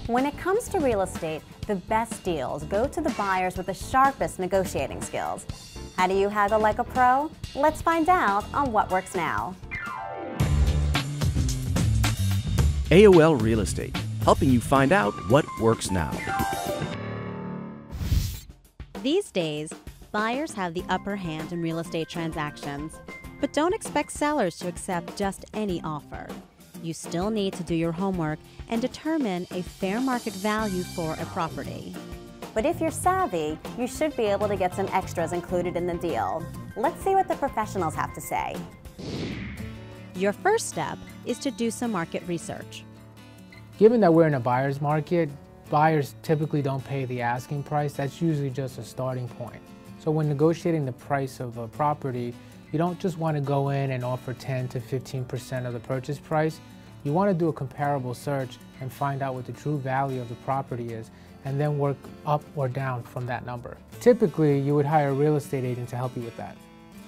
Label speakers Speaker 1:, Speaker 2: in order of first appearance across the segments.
Speaker 1: When it comes to real estate, the best deals go to the buyers with the sharpest negotiating skills. How do you haggle like a pro? Let's find out on What Works Now.
Speaker 2: AOL Real Estate, helping you find out what works now.
Speaker 1: These days, buyers have the upper hand in real estate transactions, but don't expect sellers to accept just any offer. You still need to do your homework and determine a fair market value for a property. But if you're savvy, you should be able to get some extras included in the deal. Let's see what the professionals have to say. Your first step is to do some market research.
Speaker 3: Given that we're in a buyer's market, buyers typically don't pay the asking price. That's usually just a starting point. So when negotiating the price of a property, you don't just want to go in and offer 10 to 15% of the purchase price. You want to do a comparable search and find out what the true value of the property is, and then work up or down from that number. Typically, you would hire a real estate agent to help you with that.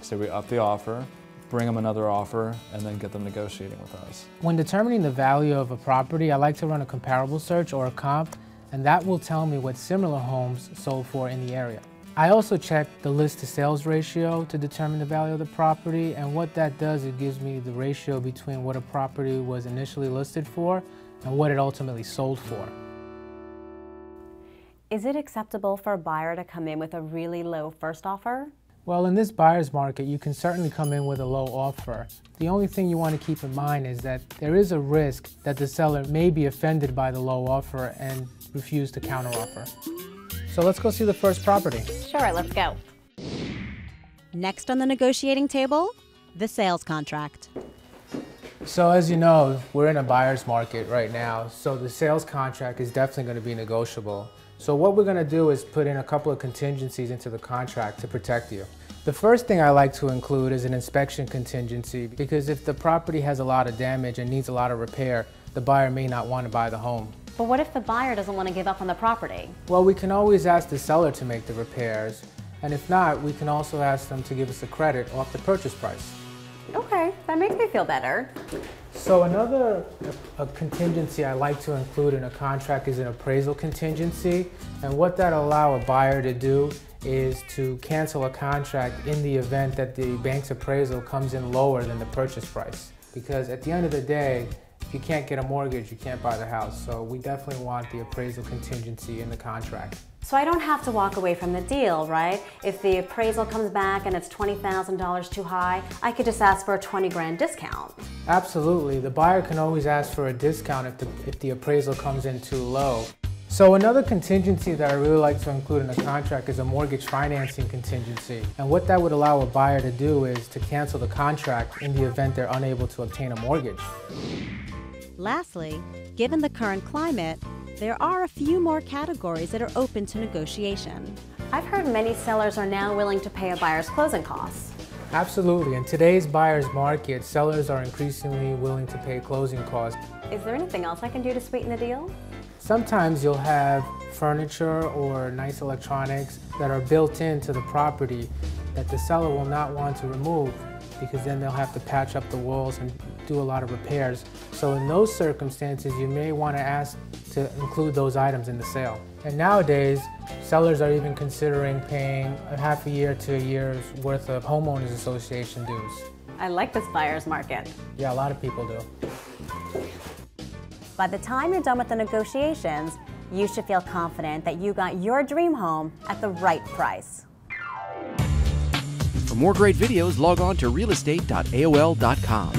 Speaker 4: So we up the offer, bring them another offer, and then get them negotiating with us.
Speaker 3: When determining the value of a property, I like to run a comparable search or a comp, and that will tell me what similar homes sold for in the area. I also check the list to sales ratio to determine the value of the property, and what that does, it gives me the ratio between what a property was initially listed for and what it ultimately sold for.
Speaker 1: Is it acceptable for a buyer to come in with a really low first offer?
Speaker 3: Well, in this buyer's market, you can certainly come in with a low offer. The only thing you want to keep in mind is that there is a risk that the seller may be offended by the low offer and refuse to counteroffer. So let's go see the first property.
Speaker 1: Sure, let's go. Next on the negotiating table, the sales contract.
Speaker 3: So as you know, we're in a buyer's market right now, so the sales contract is definitely going to be negotiable. So what we're going to do is put in a couple of contingencies into the contract to protect you. The first thing I like to include is an inspection contingency, because if the property has a lot of damage and needs a lot of repair, the buyer may not want to buy the home.
Speaker 1: But what if the buyer doesn't want to give up on the property?
Speaker 3: Well, we can always ask the seller to make the repairs, and if not, we can also ask them to give us a credit off the purchase price.
Speaker 1: Okay, that makes me feel better.
Speaker 3: So another contingency I like to include in a contract is an appraisal contingency, and what that allows a buyer to do is to cancel a contract in the event that the bank's appraisal comes in lower than the purchase price. Because at the end of the day, if you can't get a mortgage, you can't buy the house. So we definitely want the appraisal contingency in the contract.
Speaker 1: So I don't have to walk away from the deal, right? If the appraisal comes back and it's $20,000 too high, I could just ask for a 20 grand discount.
Speaker 3: Absolutely. The buyer can always ask for a discount if the appraisal comes in too low. So another contingency that I really like to include in a contract is a mortgage financing contingency. And what that would allow a buyer to do is to cancel the contract in the event they're unable to obtain a mortgage.
Speaker 1: Lastly, given the current climate, there are a few more categories that are open to negotiation. I've heard many sellers are now willing to pay a buyer's closing costs.
Speaker 3: Absolutely. In today's buyer's market, sellers are increasingly willing to pay closing costs.
Speaker 1: Is there anything else I can do to sweeten the deal?
Speaker 3: Sometimes you'll have furniture or nice electronics that are built into the property that the seller will not want to remove, because then they'll have to patch up the walls and do a lot of repairs. So in those circumstances, you may want to ask to include those items in the sale. And nowadays, sellers are even considering paying a half a year to a year's worth of homeowners association dues.
Speaker 1: I like this buyer's market.
Speaker 3: Yeah, a lot of people do.
Speaker 1: By the time you're done with the negotiations, you should feel confident that you got your dream home at the right price.
Speaker 2: For more great videos, log on to realestate.aol.com.